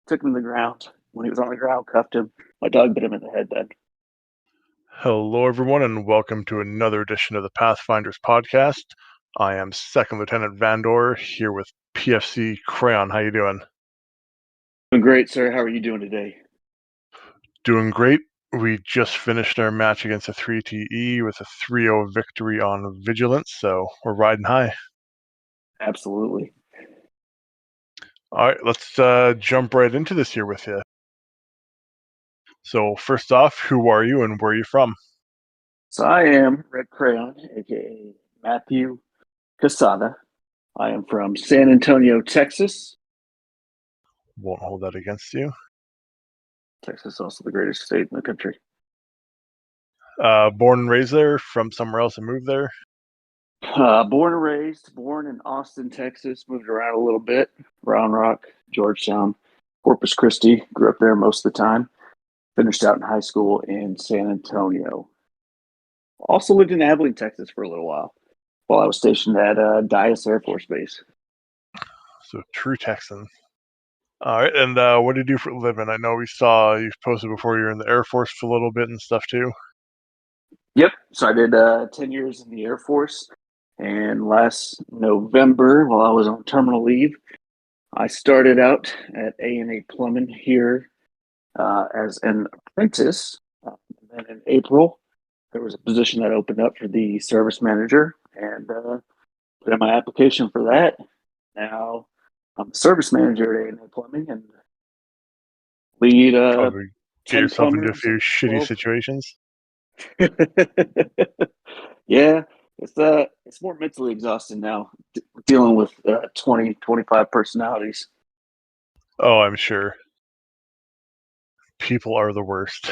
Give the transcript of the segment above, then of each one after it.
took him to the ground. When he was on the ground, cuffed him. My dog bit him in the head then. Hello, everyone, and welcome to another edition of the Pathfinders podcast. I am Second Lieutenant VanDoor here with PFC Crayon. How you doing? Doing great, sir. How are you doing today? Doing great. We just finished our match against a 3TE with a 3-0 victory on Vigilance, so we're riding high. Absolutely. All right, let's jump right into this here with you. So first off, who are you and where are you from? So I am Red Crayon, aka Matthew Casada. I am from San Antonio, Texas. Won't hold that against you. Texas is also the greatest state in the country. Born and raised there, from somewhere else and moved there? Born and raised, born in Austin, Texas. Moved around a little bit. Round Rock, Georgetown, Corpus Christi. Grew up there most of the time. Finished out in high school in San Antonio. Also lived in Abilene, Texas for a little while I was stationed at Dyess Air Force Base. So true Texan. All right, and what do you do for a living? I know we saw you posted before you were in the Air Force for a little bit and stuff too. Yep. So I did 10 years in the Air Force. And last November, while I was on terminal leave, I started out at A&A Plumbing here as an apprentice. And then in April, there was a position that opened up for the service manager, and put in my application for that. Now I'm the service manager at A&A Plumbing and lead Probably get 10 yourself into a plumbers few and shitty 12. situations. Yeah, it's more mentally exhausting now dealing with 20, 25 personalities. Oh, I'm sure. People are the worst.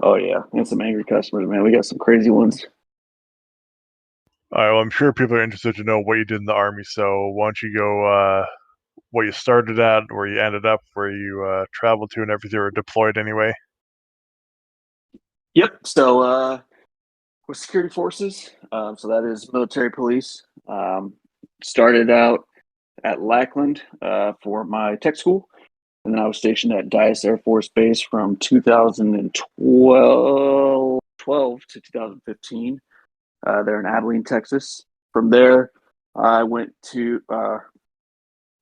Oh yeah, and some angry customers, man. We got some crazy ones. All right, well, I'm sure people are interested to know what you did in the Army, so why don't you go what you started at, where you ended up, where you traveled to and everything, or deployed anyway? Yep. So with security forces, so that is military police. Started out at Lackland for my tech school, and then I was stationed at Dyess Air Force Base from 2012 to 2015. There in Abilene, Texas. From there, I went to I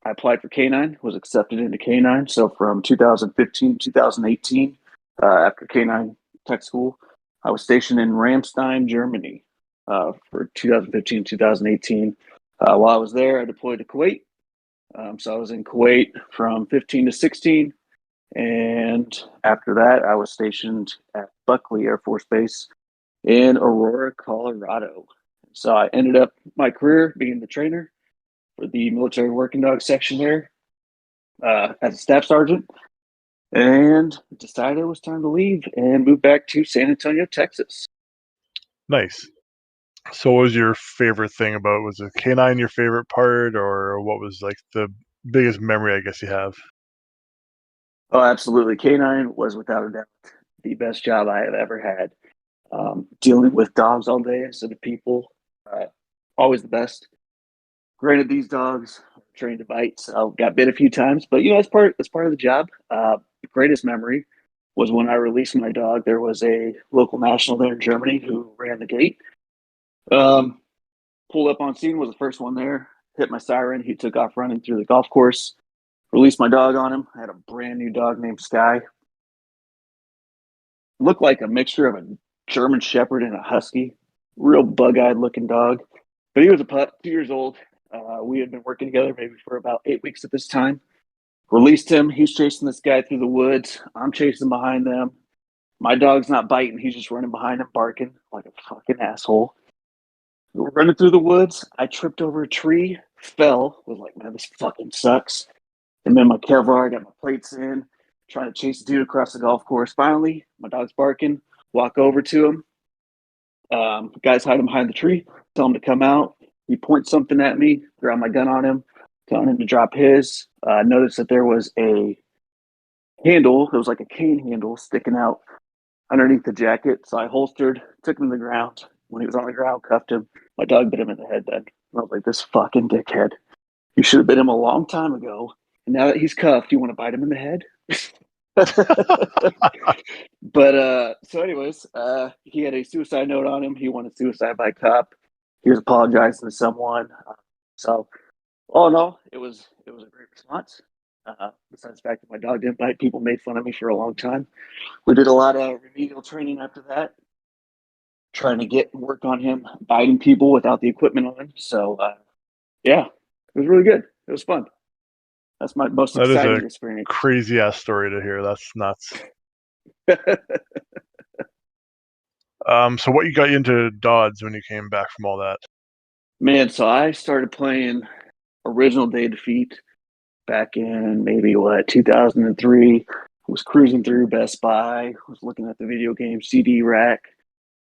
applied for K9, was accepted into K9. So from 2015 to 2018, after K9 tech school, I was stationed in Ramstein, Germany for 2015 2018. While I was there, I deployed to Kuwait. So I was in Kuwait from 15 to 16. And after that, I was stationed at Buckley Air Force Base in Aurora, Colorado. So I ended up my career being the trainer for the military working dog section there as a staff sergeant, and decided it was time to leave and move back to San Antonio, Texas. Nice. So what was your favorite thing about, was the K9 your favorite part, or what was like the biggest memory I guess you have? Oh, absolutely. K9 was without a doubt the best job I have ever had. Dealing with dogs all day instead of people, uh, always the best. Granted, these dogs are trained to bite, so got bit a few times, but that's part of the job. The greatest memory was when I released my dog. There was a local national there in Germany who ran the gate. Um, Pulled up on scene, was the first one there. Hit my siren. He took off running through the golf course. Released my dog on him. I had a brand new dog named Sky. Looked like a mixture of a German Shepherd and a Husky. Real bug-eyed looking dog. But he was a pup, 2 years old. We had been working together maybe for about 8 weeks at this time. Released him. He's chasing this guy through the woods. I'm chasing behind them. My dog's not biting. He's just running behind him, barking like a fucking asshole. We're running through the woods. I tripped over a tree, fell. Was like, man, this fucking sucks. And then my Kevlar, got my plates in, trying to chase a dude across the golf course. Finally, my dog's barking. Walk over to him. Guys hide him behind the tree. Tell him to come out. He points something at me. Grab my gun on him. Telling him to drop his. Noticed that there was a handle. It was like a cane handle sticking out underneath the jacket. So I holstered, took him to the ground. When he was on the ground, cuffed him. My dog bit him in the head then. I was like, this fucking dickhead. You should have bit him a long time ago now that he's cuffed, you want to bite him in the head? But so anyways, he had a suicide note on him. He wanted suicide by cop. He was apologizing to someone. So all in all, it was a great response. Besides the fact that my dog didn't bite, people made fun of me for a long time. We did a lot of remedial training after that, trying to get work on him biting people without the equipment on. So yeah, it was really good. It was fun. That's my most That is a exciting experience. crazy ass story to hear. That's nuts. So what you got you into Dodds when you came back from all that? Man, so I started playing original Day of Defeat back in maybe what 2003. Was cruising through Best Buy, was looking at the video game CD rack,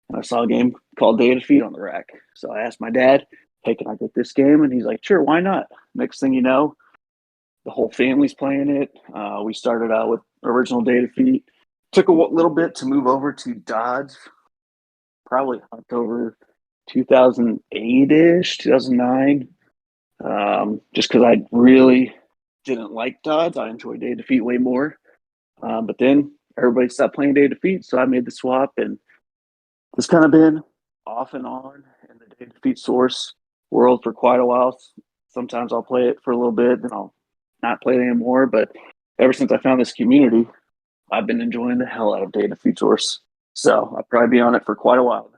and I saw a game called Day of Defeat on the rack. So I asked my dad, "Hey, can I get this game?" And he's like, "Sure, why not?" Next thing you know, the whole family's playing it. We started out with original Day of Defeat. Took a little bit to move over to Dodds, probably October 2008 ish, 2009. Just because I really didn't like Dodds. I enjoyed Day of Defeat way more. But then everybody stopped playing Day of Defeat, so I made the swap, and it's kind of been off and on in the Day of Defeat source world for quite a while. Sometimes I'll play it for a little bit, then I'll not play it anymore. But ever since I found this community, I've been enjoying the hell out of Day of Defeat source. So I'll probably be on it for quite a while.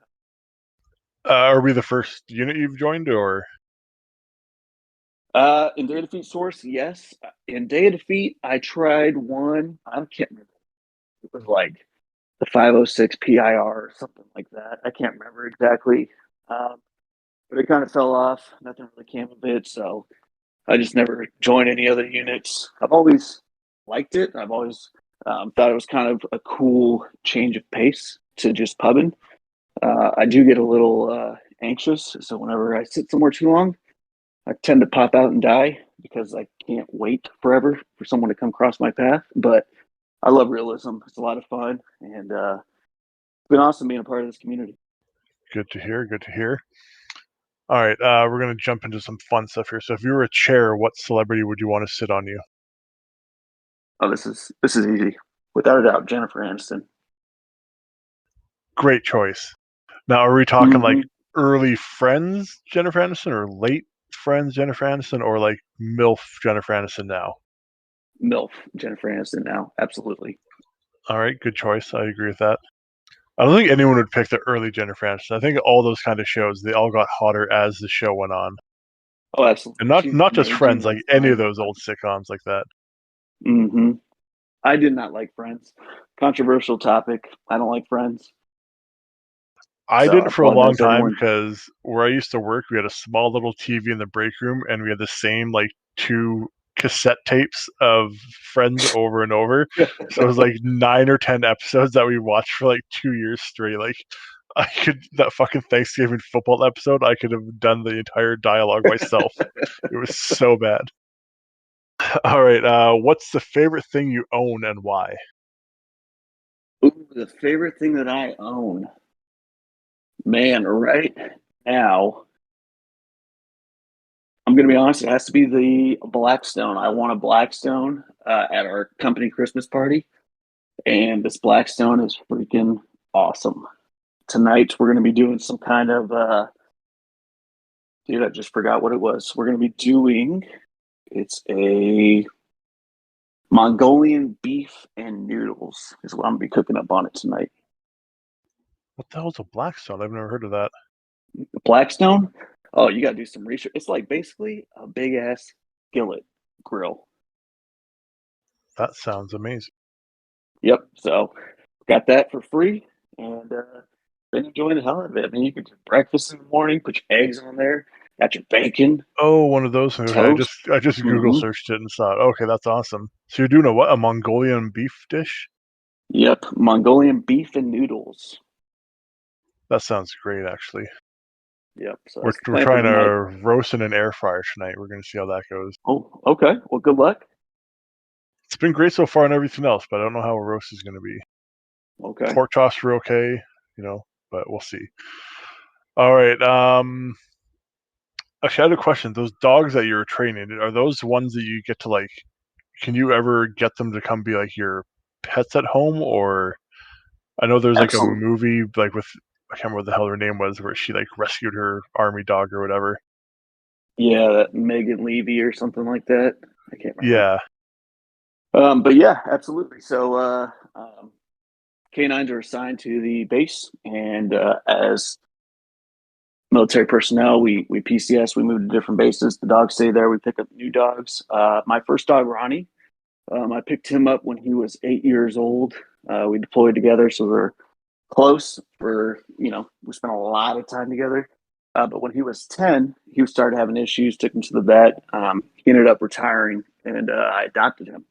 Are we the first unit you've joined, or In Day of Defeat source, yes. In Day of Defeat, I tried one. I can't remember. It was like the 506 PIR or something like that. I can't remember exactly. Um, but it kind of fell off. Nothing really came of it. So I just never joined any other units. I've always liked it. I've always thought it was kind of a cool change of pace to just pubbing. I do get a little anxious. So whenever I sit somewhere too long, I tend to pop out and die because I can't wait forever for someone to come cross my path. But I love realism. It's a lot of fun, and it's been awesome being a part of this community. good to hear? Good to hear. All right, we're gonna jump into some fun stuff here. So if you were a chair, what celebrity would you want to sit on you? Oh, this is easy, without a doubt. Jennifer Aniston. Great choice. Now, are we talking like Mm-hmm. early Friends Jennifer Aniston, or late Friends Jennifer Aniston, or like MILF Jennifer Aniston now? MILF Jennifer Aniston now, absolutely. All right, good choice. I agree with that. I don't think anyone would pick the early Jennifer Aniston. I think all those kind of shows, they all got hotter as the show went on, Oh, and absolutely. not She's not just amazing Friends, like and any of fun. those old sitcoms like that. Mm-hmm. I did not like Friends. Controversial topic. I don't like Friends, I so I didn't for a long apologize to time everyone. because where I used to work, we had a small little TV in the break room, and we had the same like two cassette tapes of Friends over and over. So it was like 9 or 10 episodes that we watched for like 2 years straight. Like I could that fucking Thanksgiving football episode, I could have done the entire dialogue myself. It was so bad. All right, what's the favorite thing you own and why? Ooh, the favorite thing that I own, man, right now, I'm going to be honest. It has to be the Blackstone. I want a Blackstone at our company Christmas party, and this Blackstone is freaking awesome. Tonight we're going to be doing some kind of dude. I just forgot what it was. We're going to be doing. It's a Mongolian beef and noodles is what I'm going to be cooking up on it tonight. What the hell's a Blackstone? I've never heard of that. Blackstone. Oh, you got to do some research. It's like basically a big ass skillet grill. That sounds amazing. Yep. So got that for free, and been enjoying the hell out of it. I mean, you could do breakfast in the morning, put your eggs on there, got your bacon, Oh, one of those. Okay, toast. I just Google Mm-hmm. searched it and saw it. Okay, that's awesome. So you're doing a what? A Mongolian beef dish? Yep, Mongolian beef and noodles. That sounds great, actually. Yep. So We're that's the we're plan for trying tonight. to roast in an air fryer tonight. We're gonna see how that goes. Oh, okay. Well, good luck. It's been great so far and everything else, but I don't know how a roast is gonna be. Okay. Pork chops were okay, but we'll see. All right. Actually, I had a question. Those dogs that you're training, are those ones that you get to like can you ever get them to come be like your pets at home? Or I know there's like a Absolutely. movie like with, I can't remember what the hell her name was, where she like rescued her army dog or whatever. Yeah, that Megan Levy or something like that. I can't remember. Yeah. But yeah, absolutely. So canines are assigned to the base, and as military personnel, we PCS. We move to different bases. The dogs stay there. We pick up new dogs. My first dog, Ronnie, I picked him up when he was 8 years old. We deployed together, so we're close. We spent a lot of time together. But when he was 10, he started having issues. Took him to the vet. He ended up retiring, and I adopted him.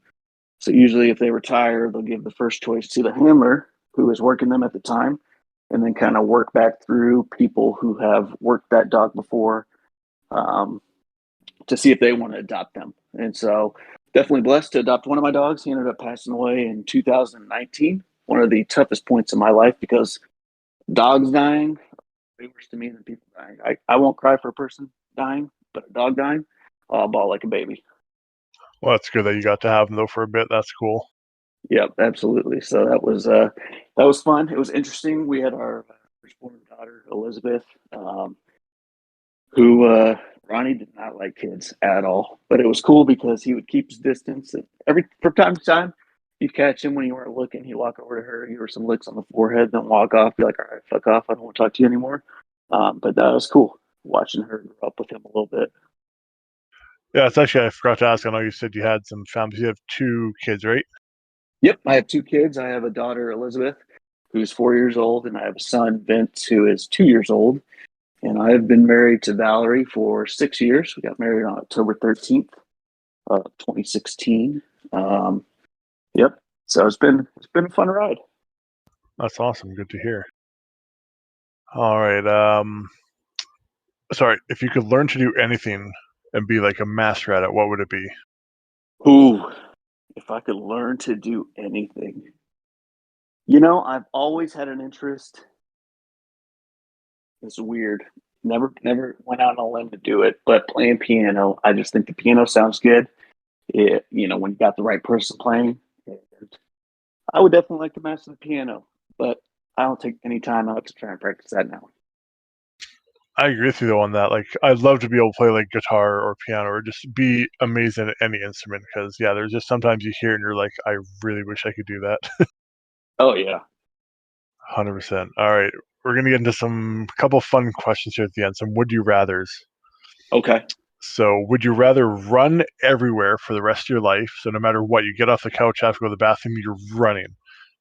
So usually, if they retire, they'll give the first choice to the handler who was working them at the time, and then kind of work back through people who have worked that dog before, um, to see if they want to adopt them. And so, definitely blessed to adopt one of my dogs. He ended up passing away in 2019. One of the toughest points in my life because dogs dying way worse to me than people dying. I won't cry for a person dying, but a dog dying, I'll bawl like a baby. Well, that's good that you got to have them though for a bit. That's cool. Yep, absolutely. So that was fun. It was interesting. We had our firstborn daughter Elizabeth, who Ronnie did not like kids at all, but it was cool because he would keep his distance. And every from time to time, you'd catch him when you weren't looking. He'd walk over to her, give her some licks on the forehead, then walk off. Be like, "All right, fuck off. I don't want to talk to you anymore." But that was cool watching her grow up with him a little bit. Yeah, it's actually, I forgot to ask. I know you said you had some families. You have two kids, right? Yep, I have two kids. I have a daughter Elizabeth, who's 4 years old, and I have a son Vince, who is 2 years old. And I have been married to Valerie for 6 years. We got married on October 13th, 2016. Um, yep. So it's been a fun ride. That's awesome. Good to hear. All right. Sorry, if you could learn to do anything and be like a master at it, what would it be? Ooh, if I could learn to do anything. I've always had an interest. It's weird. Never went out on a limb to do it, but playing piano, I just think the piano sounds good. When you got the right person playing. And I would definitely like to master the piano, but I don't take any time out to try and practice that now. I agree with you though on that. Like, I'd love to be able to play like guitar or piano or just be amazing at any instrument because yeah, there's just sometimes you hear it and you're like, I really wish I could do that. Oh yeah. 100%. All right, we're gonna get into some couple fun questions here at the end. Some would you rather's. Okay. So, would you rather run everywhere for the rest of your life? So, no matter what, you get off the couch, have to go to the bathroom, you're running.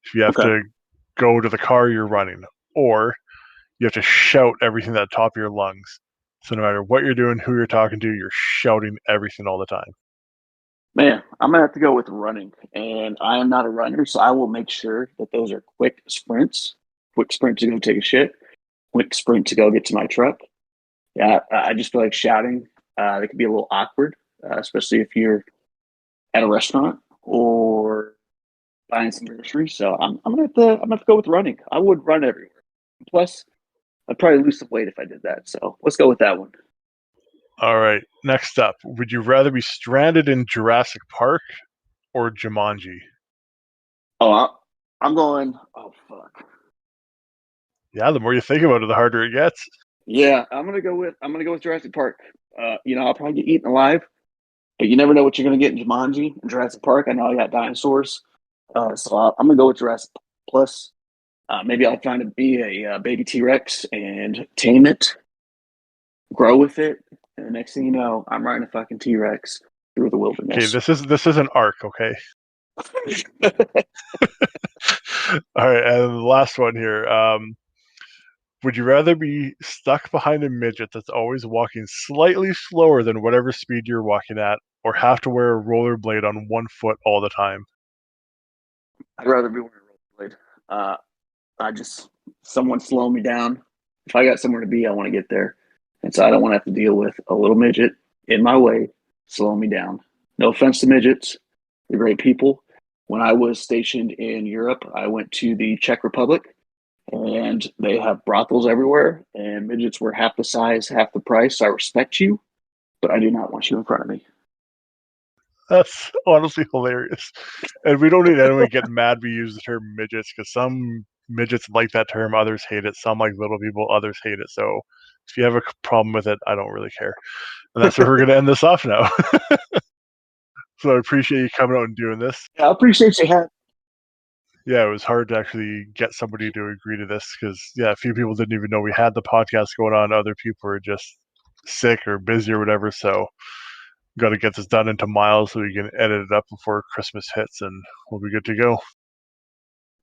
If you have Okay. to go to the car, you're running. Or you have to shout everything at the top of your lungs. So, no matter what you're doing, who you're talking to, you're shouting everything all the time. Man, I'm gonna have to go with running. And I am not a runner, so I will make sure that those are quick sprints. Quick sprint to go take a shit. Quick sprint to go get to my truck. Yeah, I just feel like shouting. It can be a little awkward, especially if you're at a restaurant or buying some groceries. So I'm gonna have to go with running. I would run everywhere. Plus, I'd probably lose some weight if I did that. So let's go with that one. All right, next up, would you rather be stranded in Jurassic Park or Jumanji? Oh, I'm going. Oh fuck. Yeah, the more you think about it, the harder it gets. Yeah, I'm gonna go with Jurassic Park. I'll probably get eaten alive, but you never know what you're gonna get in Jumanji and Jurassic Park. I know I got dinosaurs, so I'm gonna go with Jurassic Plus. Maybe I'll find to be a baby T Rex and tame it, grow with it, and the next thing you know, I'm riding a fucking T Rex through the Okay, wilderness. this is an arc, okay? All right, and the last one here. Would you rather be stuck behind a midget that's always walking slightly slower than whatever speed you're walking at, or have to wear a rollerblade on one foot all the time? I'd rather be wearing a rollerblade. I just someone slow me down. If I got somewhere to be, I want to get there, and so I don't want to have to deal with a little midget in my way, slowing me down. No offense to midgets, they're great people. When I was stationed in Europe, I went to the Czech Republic, and they have brothels everywhere, and midgets were half the size, half the price. So I respect you, but I do not want you in front of me. That's honestly hilarious. And we don't need anyone get mad we use the term midgets because some midgets like that term, others hate it. Some like little people, others hate it. So if you have a problem with it, I don't really care. And that's where we're going to end this off now. So I appreciate you coming out and doing this. Yeah, I appreciate you having. Yeah, it was hard to actually get somebody to agree to this because, yeah, a few people didn't even know we had the podcast going on. Other people were just sick or busy or whatever. So got to get this done into miles so we can edit it up before Christmas hits and we'll be good to go.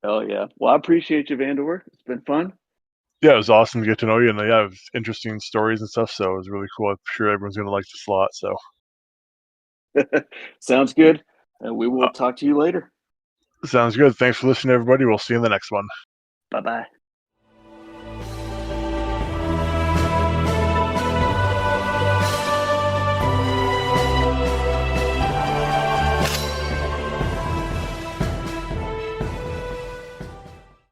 Oh yeah. Well, I appreciate you, VanDoor. It's been fun. Yeah, it was awesome to get to know you, and yeah, it was interesting stories and stuff. So it was really cool. I'm sure everyone's gonna like this a lot. So Sounds good. And we will talk to you later. sounds good. Thanks for listening, everybody. We'll see you in the next one. Bye bye.